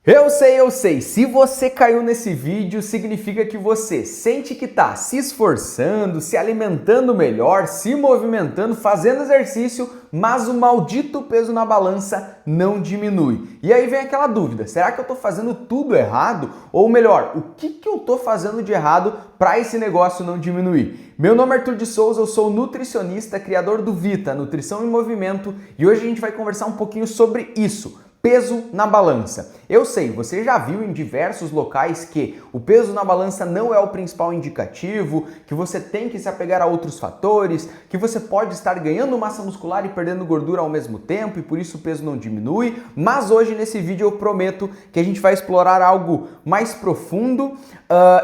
Eu sei, se você caiu nesse vídeo, significa que você sente que está se esforçando, se alimentando melhor, se movimentando, fazendo exercício, mas o maldito peso na balança não diminui. E aí vem aquela dúvida, será que eu estou fazendo tudo errado? Ou melhor, o que eu estou fazendo de errado para esse negócio não diminuir? Meu nome é Arthur de Souza, eu sou nutricionista, criador do Vita, Nutrição em Movimento, e hoje a gente vai conversar um pouquinho sobre isso. Peso na balança. Eu sei, você já viu em diversos locais que o peso na balança não é o principal indicativo, que você tem que se apegar a outros fatores, que você pode estar ganhando massa muscular e perdendo gordura ao mesmo tempo e por isso o peso não diminui, mas hoje nesse vídeo eu prometo que a gente vai explorar algo mais profundo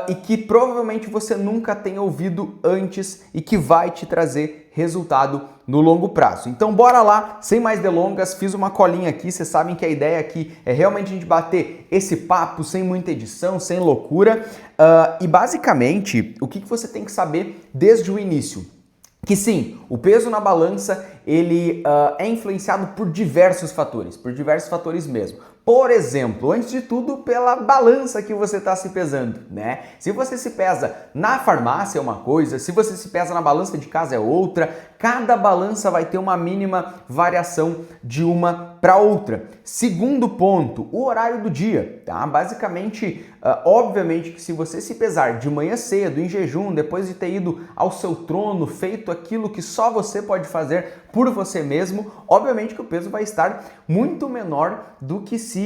e que provavelmente você nunca tenha ouvido antes e que vai te trazer resultado no longo prazo. Então bora lá, sem mais delongas, fiz uma colinha aqui, vocês sabem que a ideia aqui é realmente a gente bater esse papo sem muita edição, sem loucura, e basicamente o que você tem que saber desde o início? Que sim, o peso na balança ele é influenciado por diversos fatores mesmo. Por exemplo, antes de tudo, pela balança que você está se pesando, né? Se você se pesa na farmácia é uma coisa, se você se pesa na balança de casa é outra, cada balança vai ter uma mínima variação de uma para outra. Segundo ponto, o horário do dia, tá? Basicamente, obviamente que se você se pesar de manhã cedo, em jejum, depois de ter ido ao seu trono, feito aquilo que só você pode fazer por você mesmo, obviamente que o peso vai estar muito menor do que se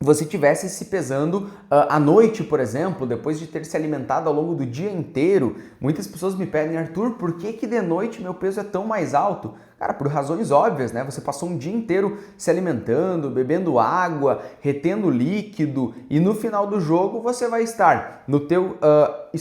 você estivesse se pesando à noite, por exemplo, depois de ter se alimentado ao longo do dia inteiro. Muitas pessoas me pedem, Arthur, por que de noite meu peso é tão mais alto? Cara, por razões óbvias, né? Você passou um dia inteiro se alimentando, bebendo água, retendo líquido e no final do jogo você vai estar no teu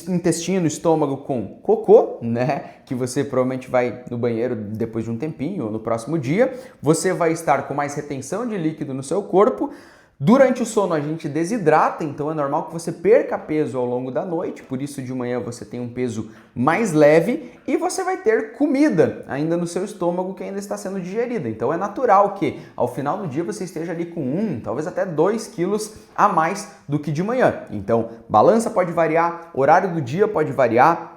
intestino, estômago com cocô, né? Que você provavelmente vai no banheiro depois de um tempinho ou no próximo dia. Você vai estar com mais retenção de líquido no seu corpo. Durante o sono a gente desidrata, então é normal que você perca peso ao longo da noite, por isso de manhã você tem um peso mais leve e você vai ter comida ainda no seu estômago que ainda está sendo digerida. Então é natural que ao final do dia você esteja ali com talvez até 2 quilos a mais do que de manhã. Então balança pode variar, horário do dia pode variar.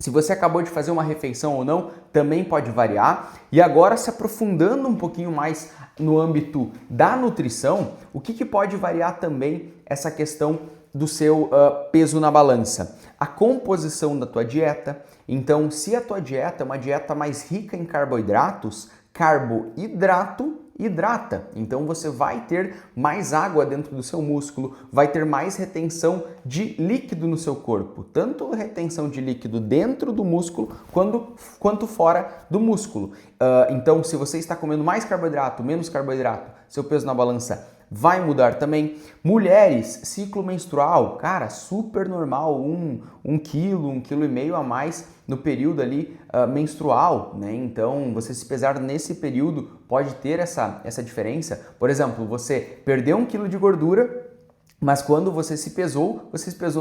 Se você acabou de fazer uma refeição ou não, também pode variar. E agora, se aprofundando um pouquinho mais no âmbito da nutrição, o que pode variar também essa questão do seu peso na balança? A composição da tua dieta. Então, se a tua dieta é uma dieta mais rica em carboidratos, carboidrato hidrata. Então você vai ter mais água dentro do seu músculo, vai ter mais retenção de líquido no seu corpo, tanto retenção de líquido dentro do músculo quanto fora do músculo. Então, se você está comendo mais carboidrato, menos carboidrato, seu peso na balança vai mudar também. Mulheres, ciclo menstrual, cara, super normal, um quilo, 1,5 kg a mais no período ali menstrual, né? Então, você se pesar nesse período pode ter essa diferença. Por exemplo, você perdeu 1 kg de gordura, mas quando você se pesou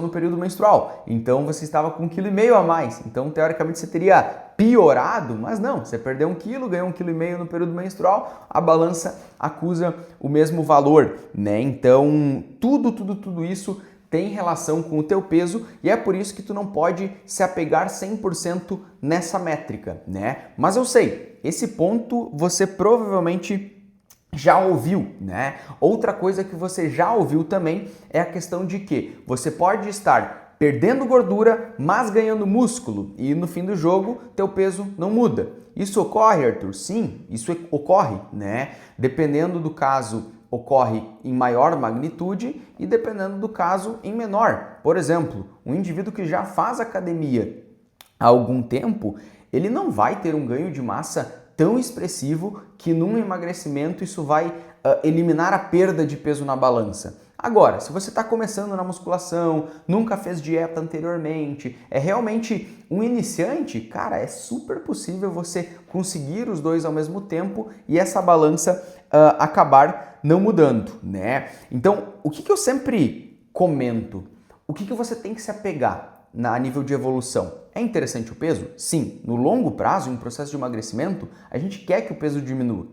no período menstrual. Então você estava com 1,5 kg a mais. Então, teoricamente, você teria piorado, mas não. Você perdeu 1 kg, ganhou 1,5 kg no período menstrual, a balança acusa o mesmo valor, né? Então, tudo isso tem relação com o teu peso e é por isso que tu não pode se apegar 100% nessa métrica, né? Mas eu sei, esse ponto você provavelmente já ouviu, né? Outra coisa que você já ouviu também é a questão de que você pode estar perdendo gordura, mas ganhando músculo e no fim do jogo teu peso não muda. Isso ocorre, Arthur? Sim, isso ocorre, né? Dependendo do caso, ocorre em maior magnitude e dependendo do caso, em menor. Por exemplo, um indivíduo que já faz academia há algum tempo, ele não vai ter um ganho de massa tão expressivo que num emagrecimento isso vai eliminar a perda de peso na balança. Agora, se você está começando na musculação, nunca fez dieta anteriormente, é realmente um iniciante, cara, é super possível você conseguir os dois ao mesmo tempo e essa balança acabar não mudando, né? Então, o que eu sempre comento? O que você tem que se apegar? a nível de evolução. É interessante o peso? Sim. No longo prazo, em um processo de emagrecimento, a gente quer que o peso diminua.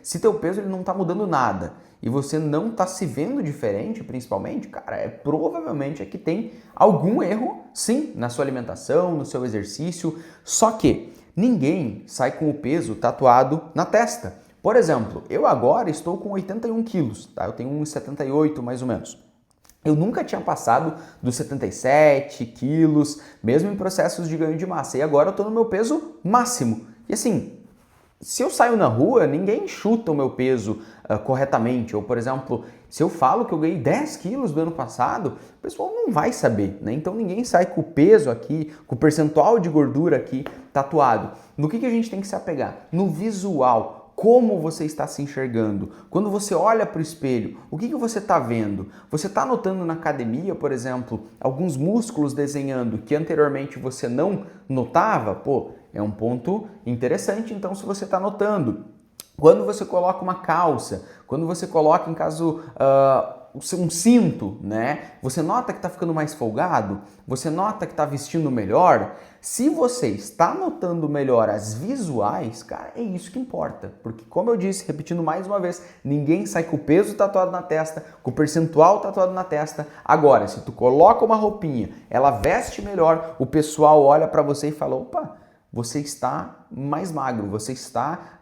Se teu peso ele não está mudando nada e você não está se vendo diferente, principalmente, cara, provavelmente é que tem algum erro, sim, na sua alimentação, no seu exercício. Só que ninguém sai com o peso tatuado na testa. Por exemplo, eu agora estou com 81 quilos, tá? Eu tenho 1,78 mais ou menos. Eu nunca tinha passado dos 77 quilos, mesmo em processos de ganho de massa. E agora eu estou no meu peso máximo. E assim, se eu saio na rua, ninguém chuta o meu peso corretamente. Ou, por exemplo, se eu falo que eu ganhei 10 quilos do ano passado, o pessoal não vai saber, né? Então ninguém sai com o peso aqui, com o percentual de gordura aqui tatuado. No que a gente tem que se apegar? No visual. Como você está se enxergando? Quando você olha para o espelho, o que você está vendo? Você está notando na academia, por exemplo, alguns músculos desenhando que anteriormente você não notava? Pô, é um ponto interessante, então, se você está notando. Quando você coloca uma calça, quando você coloca, em caso, um cinto, né? Você nota que está ficando mais folgado? Você nota que está vestindo melhor? Se você está notando melhor as visuais, cara, é isso que importa. Porque, como eu disse, repetindo mais uma vez, ninguém sai com o peso tatuado na testa, com o percentual tatuado na testa. Agora, se tu coloca uma roupinha, ela veste melhor, o pessoal olha para você e fala, opa, você está mais magro, você está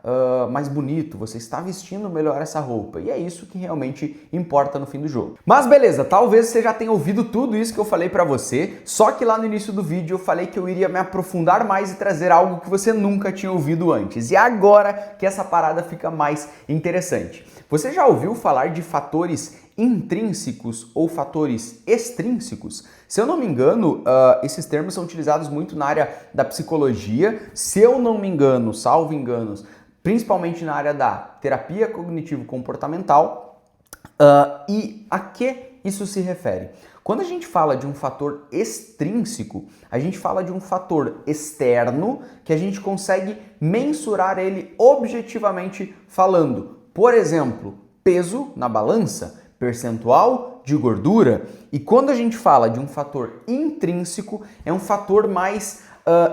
mais bonito, você está vestindo melhor essa roupa. E é isso que realmente importa no fim do jogo. Mas beleza, talvez você já tenha ouvido tudo isso que eu falei pra você, só que lá no início do vídeo eu falei que eu iria me aprofundar mais e trazer algo que você nunca tinha ouvido antes. E agora que essa parada fica mais interessante. Você já ouviu falar de fatores intrínsecos ou fatores extrínsecos? Se eu não me engano, esses termos são utilizados muito na área da psicologia. Se eu não me engano, salvo enganos, principalmente na área da terapia cognitivo-comportamental. E a que isso se refere? Quando a gente fala de um fator extrínseco, a gente fala de um fator externo que a gente consegue mensurar ele objetivamente falando. Por exemplo, peso na balança, percentual de gordura. E quando a gente fala de um fator intrínseco, é um fator mais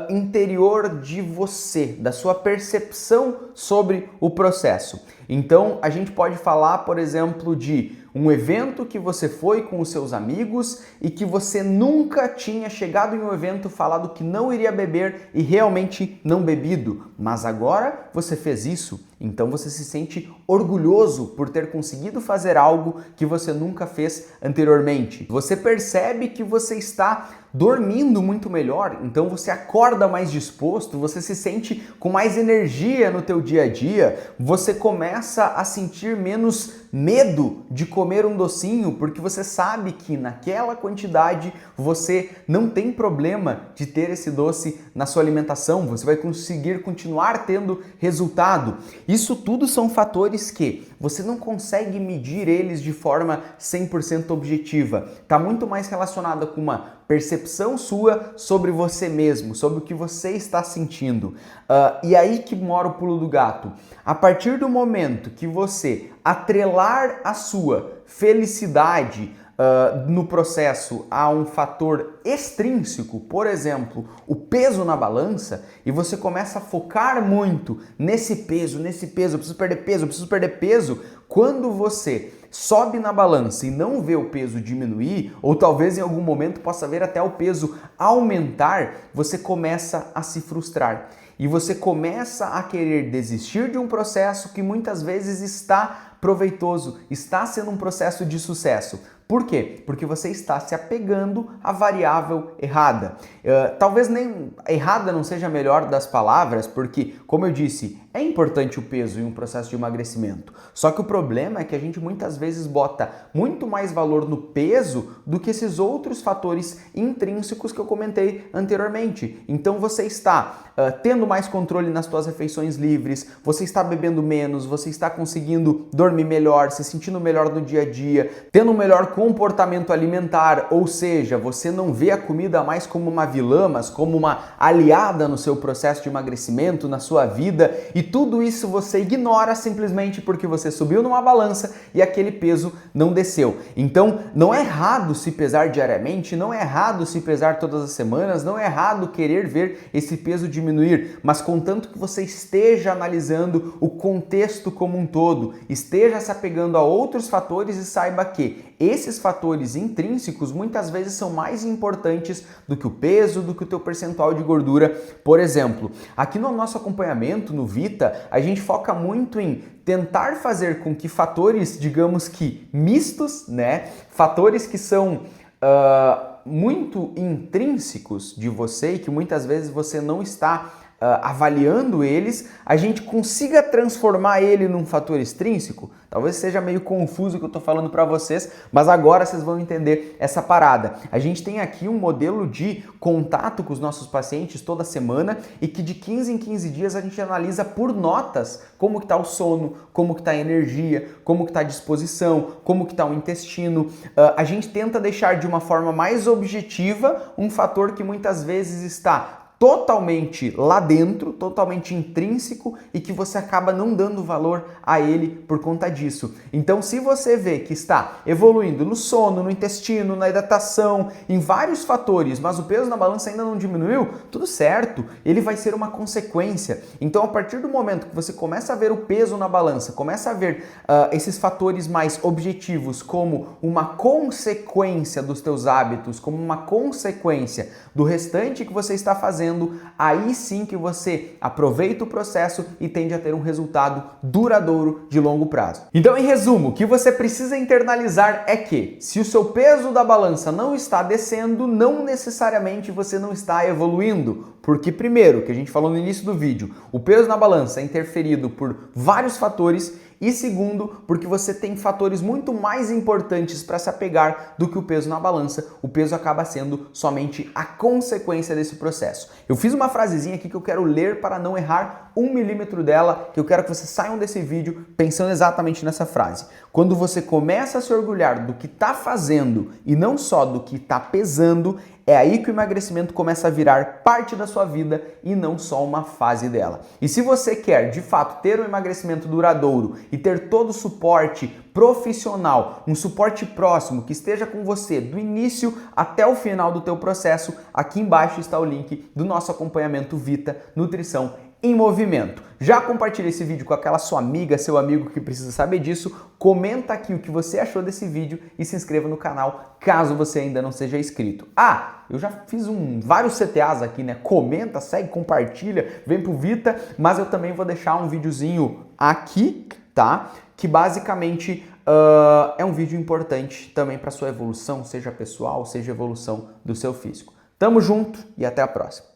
interior de você, da sua percepção sobre o processo. Então, a gente pode falar, por exemplo, de um evento que você foi com os seus amigos e que você nunca tinha chegado em um evento falado que não iria beber e realmente não bebido, mas agora você fez isso, então você se sente orgulhoso por ter conseguido fazer algo que você nunca fez anteriormente. Você percebe que você está dormindo muito melhor, então você acorda mais disposto, você se sente com mais energia no teu dia a dia, você começa a sentir menos medo de comer um docinho, porque você sabe que naquela quantidade você não tem problema de ter esse doce na sua alimentação, você vai conseguir continuar tendo resultado. Isso tudo são fatores que você não consegue medir eles de forma 100% objetiva. Está muito mais relacionada com uma percepção sua sobre você mesmo, sobre o que você está sentindo. E aí que mora o pulo do gato. A partir do momento que você atrelar a sua felicidade no processo a um fator extrínseco, por exemplo, o peso na balança, e você começa a focar muito nesse peso, eu preciso perder peso, quando você sobe na balança e não vê o peso diminuir, ou talvez em algum momento possa ver até o peso aumentar, você começa a se frustrar. E você começa a querer desistir de um processo que muitas vezes está proveitoso, está sendo um processo de sucesso. Por quê? Porque você está se apegando à variável errada. Talvez nem errada não seja a melhor das palavras, porque, como eu disse, é importante o peso em um processo de emagrecimento. Só que o problema é que a gente muitas vezes bota muito mais valor no peso do que esses outros fatores intrínsecos que eu comentei anteriormente. Então você está tendo mais controle nas suas refeições livres, você está bebendo menos, você está conseguindo dormir melhor, se sentindo melhor no dia a dia, tendo um melhor comportamento alimentar, ou seja, você não vê a comida mais como uma vilã, mas como uma aliada no seu processo de emagrecimento, na sua vida, e tudo isso você ignora simplesmente porque você subiu numa balança e aquele peso não desceu. Então, não é errado se pesar diariamente, não é errado se pesar todas as semanas, não é errado querer ver esse peso diminuir, mas contanto que você esteja analisando o contexto como um todo, esteja se apegando a outros fatores e saiba que esses fatores intrínsecos muitas vezes são mais importantes do que o peso, do que o teu percentual de gordura. Por exemplo, aqui no nosso acompanhamento, no Vita, a gente foca muito em tentar fazer com que fatores, digamos que mistos, né? Fatores que são muito intrínsecos de você e que muitas vezes você não está avaliando eles, a gente consiga transformar ele num fator extrínseco. Talvez seja meio confuso o que eu estou falando para vocês, mas agora vocês vão entender essa parada. A gente tem aqui um modelo de contato com os nossos pacientes toda semana e que de 15 em 15 dias a gente analisa por notas como que está o sono, como que está a energia, como que está a disposição, como que está o intestino. A gente tenta deixar de uma forma mais objetiva um fator que muitas vezes está totalmente lá dentro, totalmente intrínseco e que você acaba não dando valor a ele por conta disso. Então, se você vê que está evoluindo no sono, no intestino, na hidratação, em vários fatores, mas o peso na balança ainda não diminuiu, tudo certo, ele vai ser uma consequência. Então, a partir do momento que você começa a ver o peso na balança, começa a ver esses fatores mais objetivos como uma consequência dos teus hábitos, como uma consequência do restante que você está fazendo, aí sim que você aproveita o processo e tende a ter um resultado duradouro de longo prazo. Então, em resumo, o que você precisa internalizar é que se o seu peso da balança não está descendo, não necessariamente você não está evoluindo. Porque primeiro, que a gente falou no início do vídeo, o peso na balança é interferido por vários fatores e segundo, porque você tem fatores muito mais importantes para se apegar do que o peso na balança. O peso acaba sendo somente a consequência desse processo. Eu fiz uma frasezinha aqui que eu quero ler para não errar 1 milímetro dela, que eu quero que vocês saiam desse vídeo pensando exatamente nessa frase. Quando você começa a se orgulhar do que está fazendo e não só do que está pesando, é aí que o emagrecimento começa a virar parte da sua vida e não só uma fase dela. E se você quer, de fato, ter um emagrecimento duradouro e ter todo o suporte profissional, um suporte próximo que esteja com você do início até o final do teu processo, aqui embaixo está o link do nosso acompanhamento Vita Nutrição em Movimento. Já compartilha esse vídeo com aquela sua amiga, seu amigo que precisa saber disso. Comenta aqui o que você achou desse vídeo e se inscreva no canal caso você ainda não seja inscrito. Eu já fiz vários CTAs aqui, né? Comenta, segue, compartilha, vem pro Vita, mas eu também vou deixar um videozinho aqui, tá? Que basicamente é um vídeo importante também para sua evolução, seja pessoal, seja evolução do seu físico. Tamo junto e até a próxima.